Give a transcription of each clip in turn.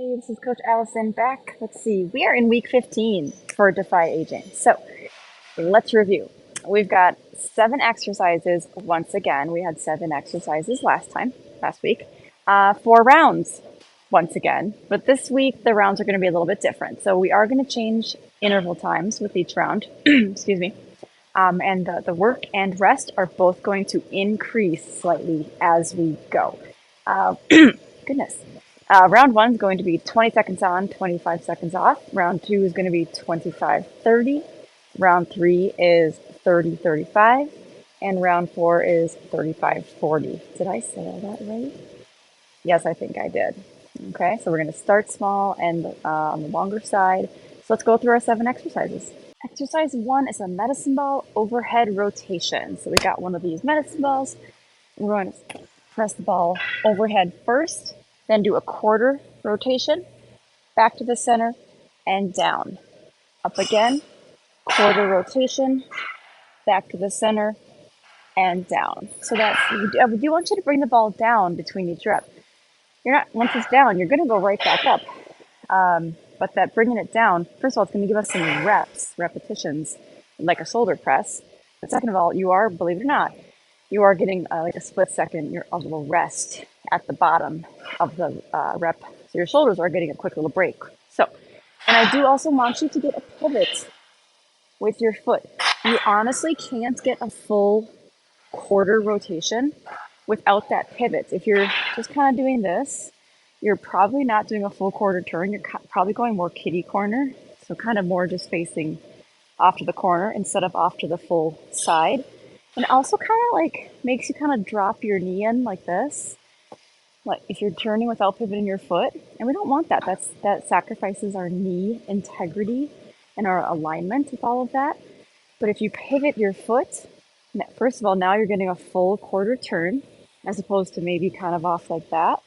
Hey, this is Coach Allison back. Let's see, we are in week 15 for Defy Aging. So let's review. We've got 7 exercises once again. We had 7 exercises last week. 4 rounds once again. But this week, the rounds are going to be a little bit different. So we are going to change interval times with each round. Excuse me. And the work and rest are both going to increase slightly as we go. Goodness. Round 1 is going to be 20 seconds on, 25 seconds off. Round 2 is going to be 25-30. Round 3 is 30-35. And round 4 is 35-40. Did I say all that right? Yes, I think I did. Okay, so we're going to start small and on the longer side. So let's go through our 7 exercises. Exercise 1 is a medicine ball overhead rotation. So we got one of these medicine balls. We're going to press the ball overhead first, then do a quarter rotation, back to the center, and down. Up again, quarter rotation, back to the center, and down. So that's, we do want you to bring the ball down between each rep. Once it's down, you're going to go right back up. But that bringing it down, first of all, it's going to give us some repetitions, like a shoulder press. But second of all, you are, believe it or not, you are getting like a split second, a little rest at the bottom of the rep. So your shoulders are getting a quick little break. So, and I do also want you to get a pivot with your foot. You honestly can't get a full quarter rotation without that pivot. If you're just kind of doing this, you're probably not doing a full quarter turn. You're probably going more kitty corner. So kind of more just facing off to the corner instead of off to the full side. And also kind of like makes you kind of drop your knee in like this. Like if you're turning without pivoting your foot, and we don't want that. That sacrifices our knee integrity and our alignment with all of that. But if you pivot your foot, first of all, now you're getting a full quarter turn as opposed to maybe kind of off like that.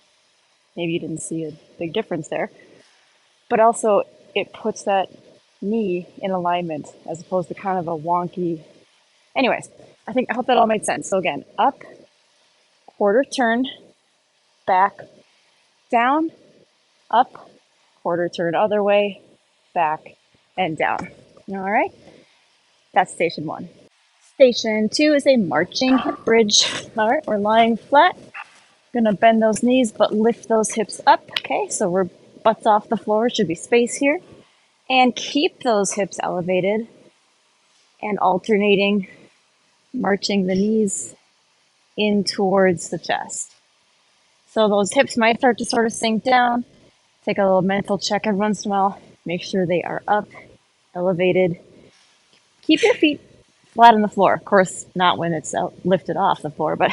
Maybe you didn't see a big difference there. But also it puts that knee in alignment as opposed to kind of a wonky. Anyways, I hope that all made sense. So again, up, quarter turn, back, down, up, quarter turn other way, back, and down. All right, that's station 1. Station 2 is a marching hip bridge. All right, we're lying flat. Gonna bend those knees, but lift those hips up. Okay, so we're butts off the floor. Should be space here. And keep those hips elevated and alternating, marching the knees in towards the chest. So those hips might start to sort of sink down. Take a little mental check every once in a while. Make sure they are up, elevated. Keep your feet flat on the floor. Of course, not when it's lifted off the floor, but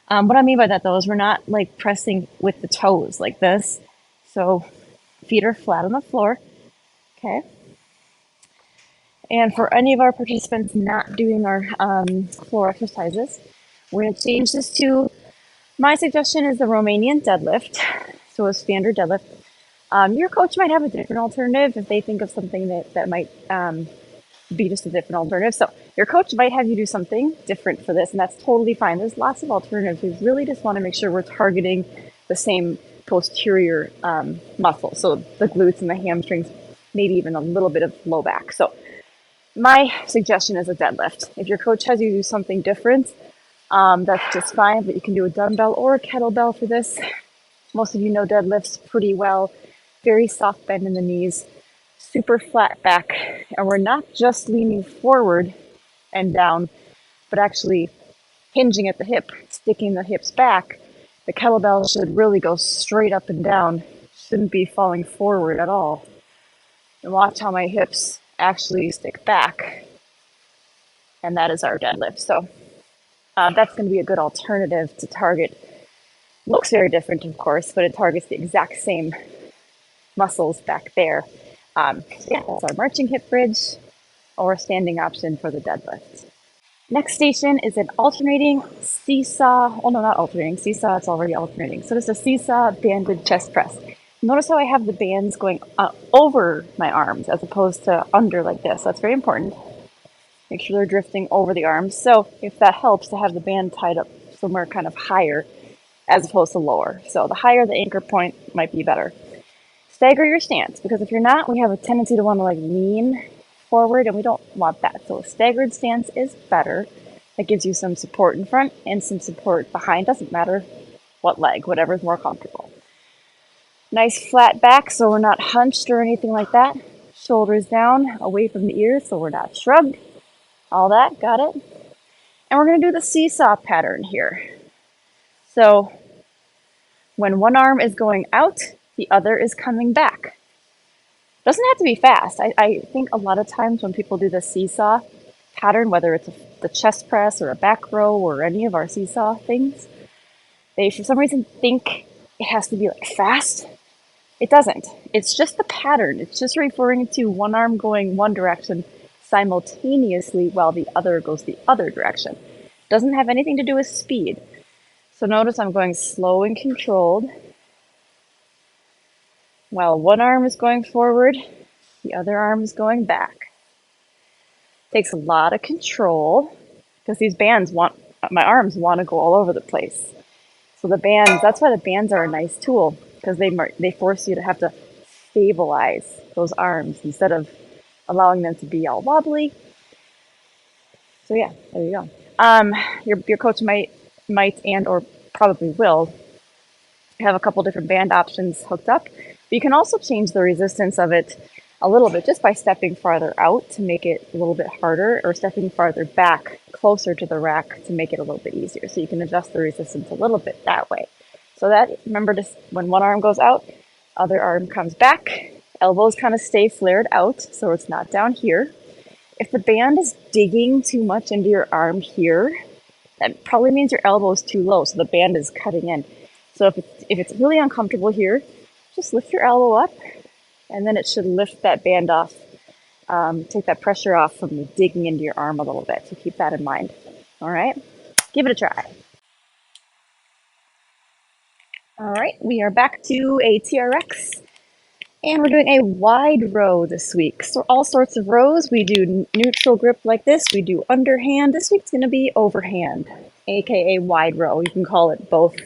what I mean by that though is we're not like pressing with the toes like this. So feet are flat on the floor. Okay. And for any of our participants not doing our floor exercises, we're going to change this to, my suggestion is the Romanian deadlift. So a standard deadlift. Your coach might have a different alternative if they think of something that might be just a different alternative. So your coach might have you do something different for this, and that's totally fine. There's lots of alternatives. We really just want to make sure we're targeting the same posterior muscle. So the glutes and the hamstrings, maybe even a little bit of low back. So my suggestion is a deadlift. If your coach has you do something different, that's just fine, but you can do a dumbbell or a kettlebell for this. Most of you know deadlifts pretty well. Very soft bend in the knees, super flat back, and we're not just leaning forward and down, but actually hinging at the hip, sticking the hips back. The kettlebell should really go straight up and down, shouldn't be falling forward at all. And watch how my hips actually stick back, and that is our deadlift. So that's going to be a good alternative to target. Looks very different, of course, but it targets the exact same muscles back there. Yeah, that's our marching hip bridge or standing option for the deadlift. Next station is an alternating seesaw. Oh no, not alternating. Seesaw, it's already alternating. So it's a seesaw banded chest press. Notice how I have the bands going over my arms as opposed to under like this. That's very important. Make sure they're drifting over the arms. So if that helps to have the band tied up somewhere kind of higher as opposed to lower. So the higher the anchor point might be better. Stagger your stance, because if you're not, we have a tendency to want to like lean forward, and we don't want that. So a staggered stance is better. That gives you some support in front and some support behind. Doesn't matter what leg, whatever's more comfortable. Nice flat back, so we're not hunched or anything like that. Shoulders down, away from the ears, so we're not shrugged. All that, got it? And we're going to do the seesaw pattern here. So when one arm is going out, the other is coming back. Doesn't have to be fast. I think a lot of times when people do the seesaw pattern, whether it's the chest press or a back row or any of our seesaw things, they for some reason think it has to be like fast. It doesn't. It's just the pattern. It's just referring to one arm going one direction simultaneously while the other goes the other direction. Doesn't have anything to do with speed. So notice I'm going slow and controlled. While one arm is going forward, the other arm is going back. Takes a lot of control because these bands my arms want to go all over the place. So the bands, that's why the bands are a nice tool, because they force you to have to stabilize those arms instead of allowing them to be all wobbly. So yeah, there you go. Your coach might and or probably will have a couple different band options hooked up. But you can also change the resistance of it a little bit just by stepping farther out to make it a little bit harder, or stepping farther back closer to the rack to make it a little bit easier. So you can adjust the resistance a little bit that way. So that, remember, when one arm goes out, other arm comes back. Elbows kind of stay flared out, so it's not down here. If the band is digging too much into your arm here, that probably means your elbow is too low, so the band is cutting in. So if it's really uncomfortable here, just lift your elbow up, and then it should lift that band off, take that pressure off from digging into your arm a little bit. So keep that in mind. All right, give it a try. All right, we are back to a TRX, and we're doing a wide row this week. So all sorts of rows. We do neutral grip like this. We do underhand. This week's going to be overhand, aka wide row. You can call it both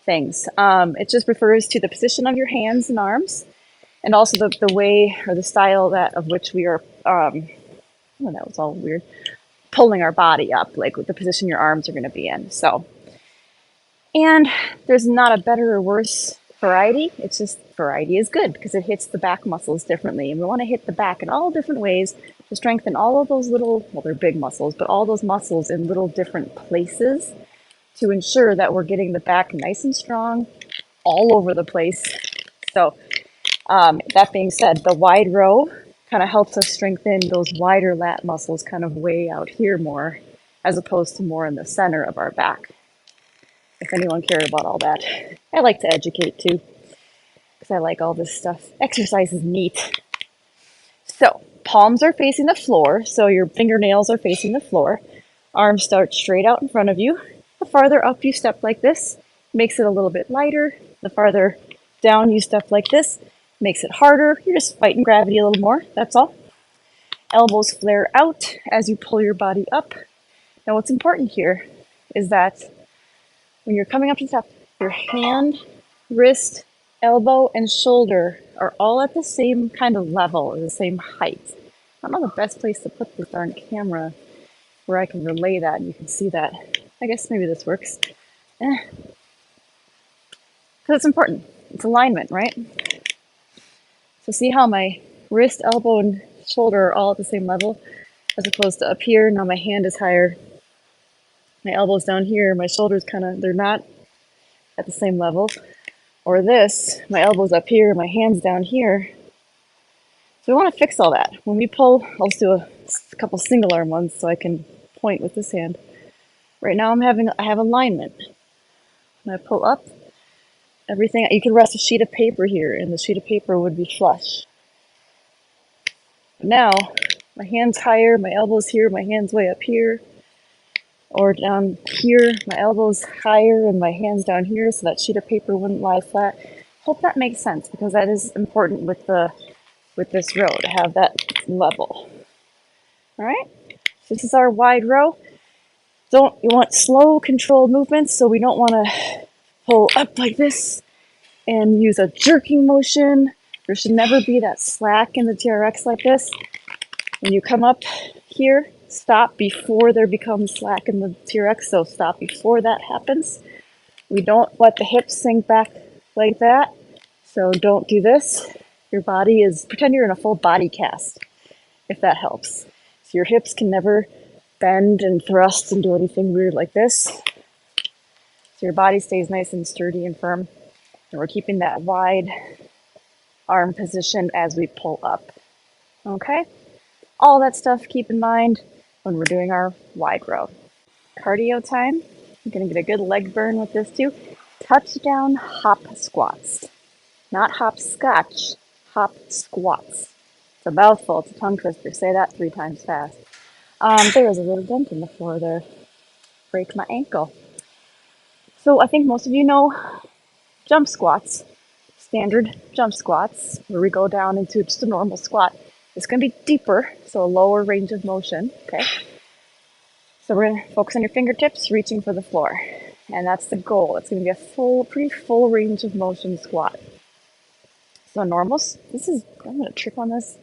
things. It just refers to the position of your hands and arms, and also the way or the style of which we are, that was all weird, pulling our body up, like with the position your arms are going to be in. So, and there's not a better or worse variety. It's just variety is good because it hits the back muscles differently. And we want to hit the back in all different ways to strengthen all of those little, well, they're big muscles, but all those muscles in little different places to ensure that we're getting the back nice and strong all over the place. So that being said, the wide row kind of helps us strengthen those wider lat muscles kind of way out here more, as opposed to more in the center of our back. If anyone cared about all that. I like to educate too, because I like all this stuff. Exercise is neat. So palms are facing the floor, so your fingernails are facing the floor. Arms start straight out in front of you. The farther up you step like this, makes it a little bit lighter. The farther down you step like this, makes it harder. You're just fighting gravity a little more, that's all. Elbows flare out as you pull your body up. Now what's important here is that when you're coming up to the top, your hand, wrist, elbow, and shoulder are all at the same kind of level, the same height. I don't know the best place to put this darn camera where I can relay that and you can see that. I guess maybe this works. Because it's important. It's alignment, right? So see how my wrist, elbow, and shoulder are all at the same level, as opposed to up here. Now my hand is higher. My elbow's down here. My shoulders they're not at the same level. Or this, my elbow's up here, my hand's down here. So we want to fix all that. When we pull, I'll just do a couple single arm ones so I can point with this hand. Right now I have alignment. When I pull up, everything, you can rest a sheet of paper here and the sheet of paper would be flush. Now, my hand's higher, my elbow's here, my hand's way up here. Or down here, my elbow's higher and my hand's down here, so that sheet of paper wouldn't lie flat. Hope that makes sense, because that is important with this row, to have that level. All right, so this is our wide row. You want slow, controlled movements, so we don't want to pull up like this and use a jerking motion. There should never be that slack in the TRX like this. When you come up here, stop before there becomes slack in the TRX, so stop before that happens. We don't let the hips sink back like that, so don't do this. Your body is, pretend you're in a full body cast, if that helps. So your hips can never bend and thrust and do anything weird like this. So your body stays nice and sturdy and firm. And we're keeping that wide arm position as we pull up. Okay? All that stuff keep in mind when we're doing our wide row. Cardio time. I'm going to get a good leg burn with this too. Touchdown hop squats. Not hopscotch, hop squats. It's a mouthful, it's a tongue twister. Say that 3 times fast. There was a little dent in the floor there. Break my ankle. So I think most of you know jump squats, standard jump squats, where we go down into just a normal squat. It's going to be deeper, so a lower range of motion, okay? So we're going to focus on your fingertips, reaching for the floor. And that's the goal. It's going to be a pretty full range of motion squat. So normals, I'm going to trip on this.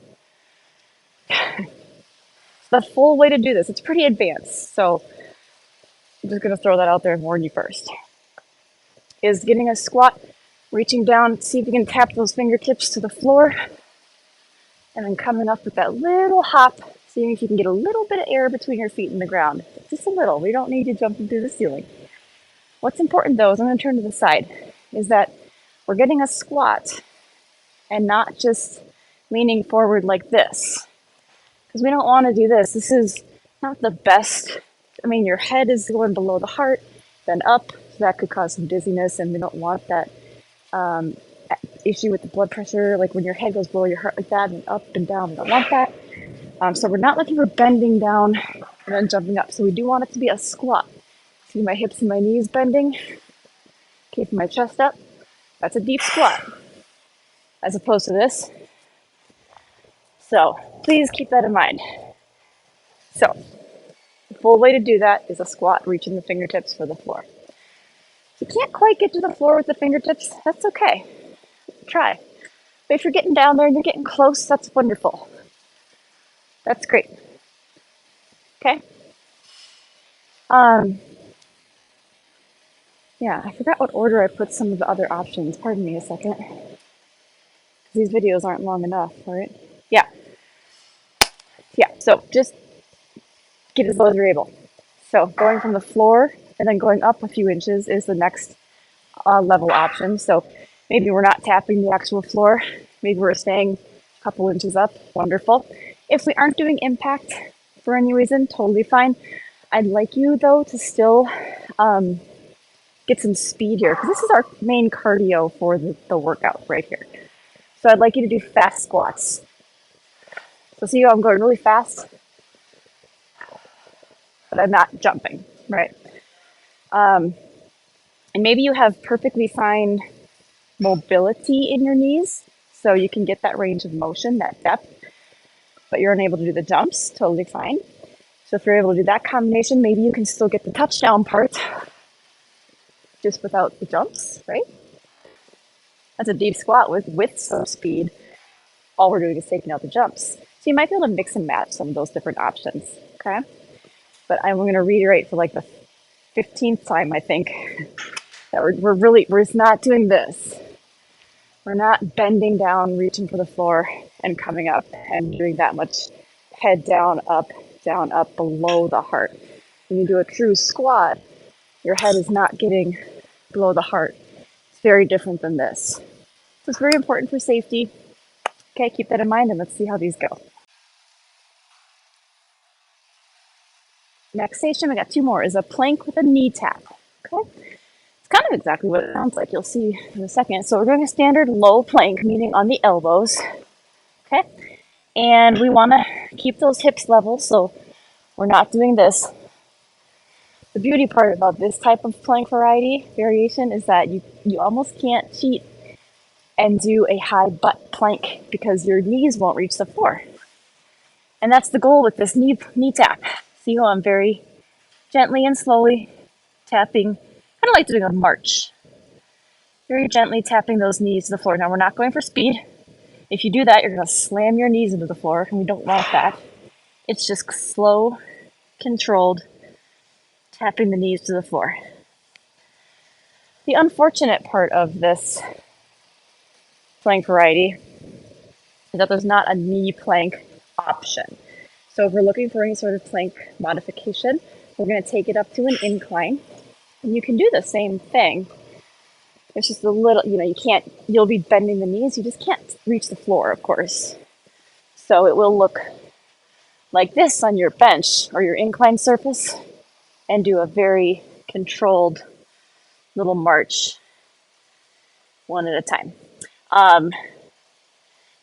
The full way to do this, it's pretty advanced. So I'm just going to throw that out there and warn you first. Is getting a squat, reaching down, see if you can tap those fingertips to the floor. And then coming up with that little hop, seeing if you can get a little bit of air between your feet and the ground. Just a little. We don't need you jumping through the ceiling. What's important though, is I'm going to turn to the side, is that we're getting a squat and not just leaning forward like this. Because we don't want to do this. This is not the best. I mean, your head is going below the heart, then up. So that could cause some dizziness, and we don't want that issue with the blood pressure, like when your head goes below your heart like that, and up and down. We don't want that. So we're not looking for bending down and then jumping up. So we do want it to be a squat. See my hips and my knees bending, keeping my chest up. That's a deep squat, as opposed to this. So please keep that in mind. So the full way to do that is a squat, reaching the fingertips for the floor. If you can't quite get to the floor with the fingertips, that's okay. Try. But if you're getting down there and you're getting close, that's wonderful. That's great. Okay? Yeah, I forgot what order I put some of the other options. Pardon me a second. These videos aren't long enough, right? Yeah. So just get as low as you're able. So going from the floor and then going up a few inches is the next level option. So maybe we're not tapping the actual floor. Maybe we're staying a couple inches up. Wonderful. If we aren't doing impact for any reason, totally fine. I'd like you, though, to still get some speed here, because this is our main cardio for the workout right here. So I'd like you to do fast squats. So see how I'm going really fast, but I'm not jumping, right? And maybe you have perfectly fine mobility in your knees, so you can get that range of motion, that depth, but you're unable to do the jumps, totally fine. So if you're able to do that combination, maybe you can still get the touchdown part just without the jumps, right? That's a deep squat with some speed. All we're doing is taking out the jumps. So you might be able to mix and match some of those different options, okay? But I'm going to reiterate for like the 15th time, I think, that we're just not doing this. We're not bending down, reaching for the floor, and coming up and doing that much head down, up, below the heart. When you do a true squat, your head is not getting below the heart. It's very different than this. So it's very important for safety. Okay, keep that in mind, and let's see how these go. Next station, we got 2 more, is a plank with a knee tap. Okay, it's kind of exactly what it sounds like. You'll see in a second. So we're doing a standard low plank, meaning on the elbows. Okay, and we want to keep those hips level, so we're not doing this. The beauty part about this type of plank variation is that you almost can't cheat and do a high butt plank because your knees won't reach the floor. And that's the goal with this knee tap. See how I'm very gently and slowly tapping, kind of like doing a march. Very gently tapping those knees to the floor. Now we're not going for speed. If you do that, you're going to slam your knees into the floor, and we don't want that. It's just slow, controlled tapping the knees to the floor. The unfortunate part of this plank variety is that there's not a knee plank option. So if we're looking for any sort of plank modification, we're going to take it up to an incline. And you can do the same thing. It's just a little, you'll be bending the knees. You just can't reach the floor, of course. So it will look like this on your bench or your incline surface and do a very controlled little march one at a time.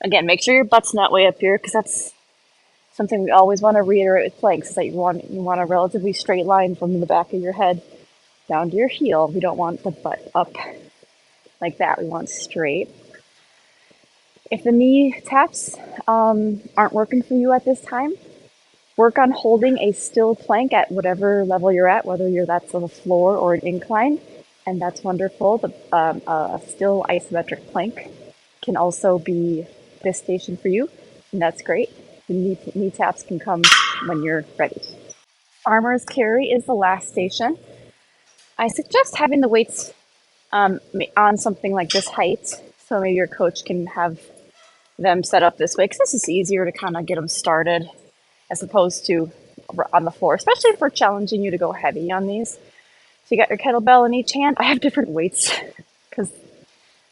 Again, make sure your butt's not way up here because that's something we always want to reiterate with planks is that you want a relatively straight line from the back of your head down to your heel. We don't want the butt up like that. We want straight. If the knee taps aren't working for you at this time, work on holding a still plank at whatever level you're at, whether that's on the floor or an incline, and that's wonderful. A still isometric plank can also be this station for you, and that's great. The knee taps can come when you're ready. Farmer's carry is the last station. I suggest having the weights on something like this height, so maybe your coach can have them set up this way, because this is easier to kind of get them started as opposed to on the floor, especially if we're challenging you to go heavy on these. So you got your kettlebell in each hand. I have different weights because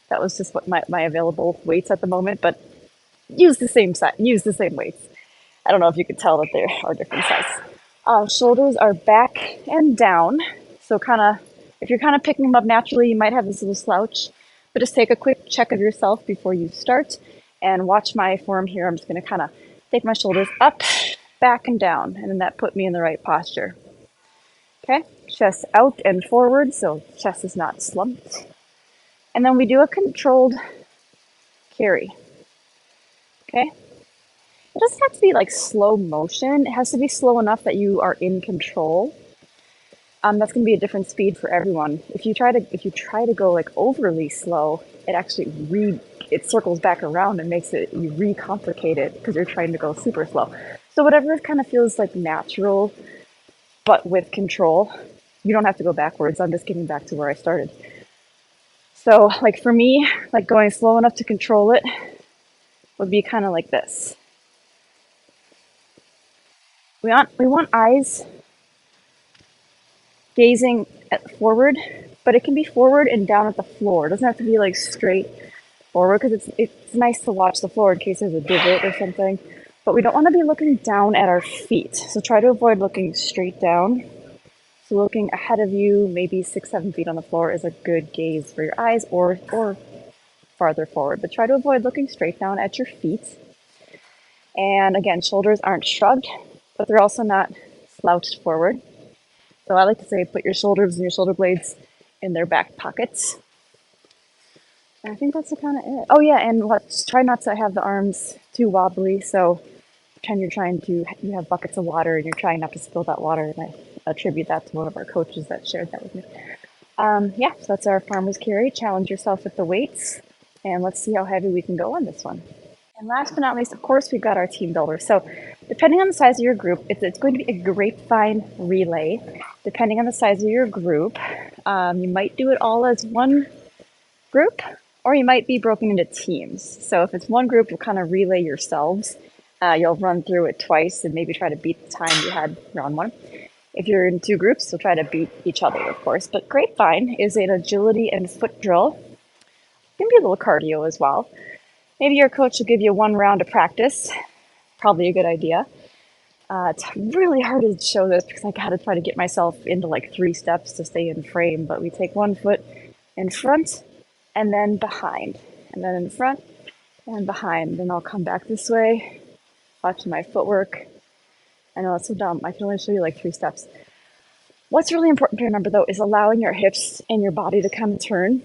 that was just what my available weights at the moment, but use the same weights. I don't know if you could tell that they are different size. Shoulders are back and down. So if you're kind of picking them up naturally, you might have this little slouch, but just take a quick check of yourself before you start and watch my form here. I'm just going to kind of take my shoulders up, back and down, and then that put me in the right posture. Okay, chest out and forward, so chest is not slumped. And then we do a controlled carry. Okay, it doesn't have to be like slow motion. It has to be slow enough that you are in control. That's going to be a different speed for everyone. If you try to go like overly slow, it actually it circles back around and makes you recomplicate it because you're trying to go super slow. So whatever kind of feels like natural, but with control, you don't have to go backwards. I'm just getting back to where I started. So like for me, like going slow enough to control it would be kind of like this. We want eyes gazing forward, but it can be forward and down at the floor. It doesn't have to be like straight forward because it's nice to watch the floor in case there's a divot or something. But we don't want to be looking down at our feet. So try to avoid looking straight down. So looking ahead of you, maybe 6-7 feet on the floor is a good gaze for your eyes, or farther forward. But try to avoid looking straight down at your feet. And again, shoulders aren't shrugged, but they're also not slouched forward. So I like to say put your shoulders and your shoulder blades in their back pockets. And I think that's kind of it. Oh yeah, and try not to have the arms too wobbly. So pretend you have buckets of water and you're trying not to spill that water. And I attribute that to one of our coaches that shared that with me. So that's our farmer's carry. Challenge yourself with the weights, and let's see how heavy we can go on this one. And last but not least, of course, we've got our team builder. So depending on the size of your group, it's going to be a grapevine relay. Depending on the size of your group, you might do it all as one group, or you might be broken into teams. So if it's one group, you'll kind of relay yourselves. You'll run through it twice and maybe try to beat the time you had round one. If you're in two groups, you'll try to beat each other, of course. But grapevine is an agility and foot drill. It can be a little cardio as well. Maybe your coach will give you one round of practice. Probably a good idea. It's really hard to show this because I got to try to get myself into like 3 steps to stay in frame. But we take one foot in front and then behind, and then in front and behind. Then I'll come back this way, watch my footwork. I know it's so dumb. I can only show you like 3 steps. What's really important to remember though is allowing your hips and your body to kind of turn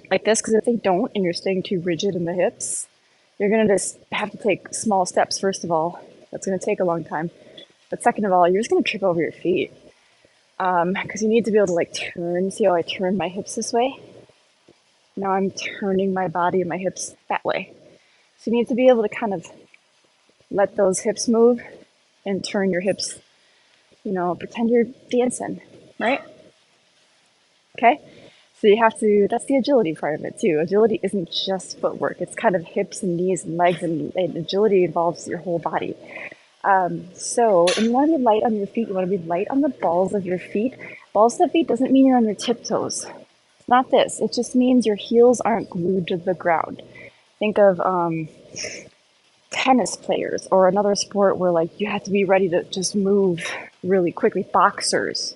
like this, because if they don't and you're staying too rigid in the hips, you're going to just have to take small steps. First of all, that's going to take a long time. But second of all, you're just going to trip over your feet because you need to be able to like turn. See how I turn my hips this way? Now I'm turning my body and my hips that way. So you need to be able to kind of let those hips move and turn your hips, pretend you're dancing, right? Okay. So you have to, that's the agility part of it too. Agility isn't just footwork, it's kind of hips and knees and legs, and agility involves your whole body. And you want to be light on your feet, you want to be light on the balls of your feet. Balls of the feet doesn't mean you're on your tiptoes. It's not this, it just means your heels aren't glued to the ground. Think of tennis players or another sport where like you have to be ready to just move really quickly. Boxers,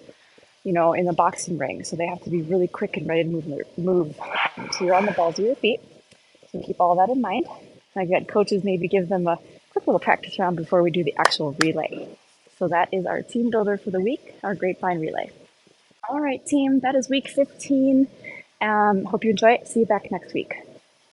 in the boxing ring, so they have to be really quick and ready to move. So you're on the balls of your feet. So keep all that in mind. I've got coaches maybe give them a quick little practice round before we do the actual relay. So that is our team builder for the week, our grapevine relay. All right, team, that is week 15. Hope you enjoy it. See you back next week.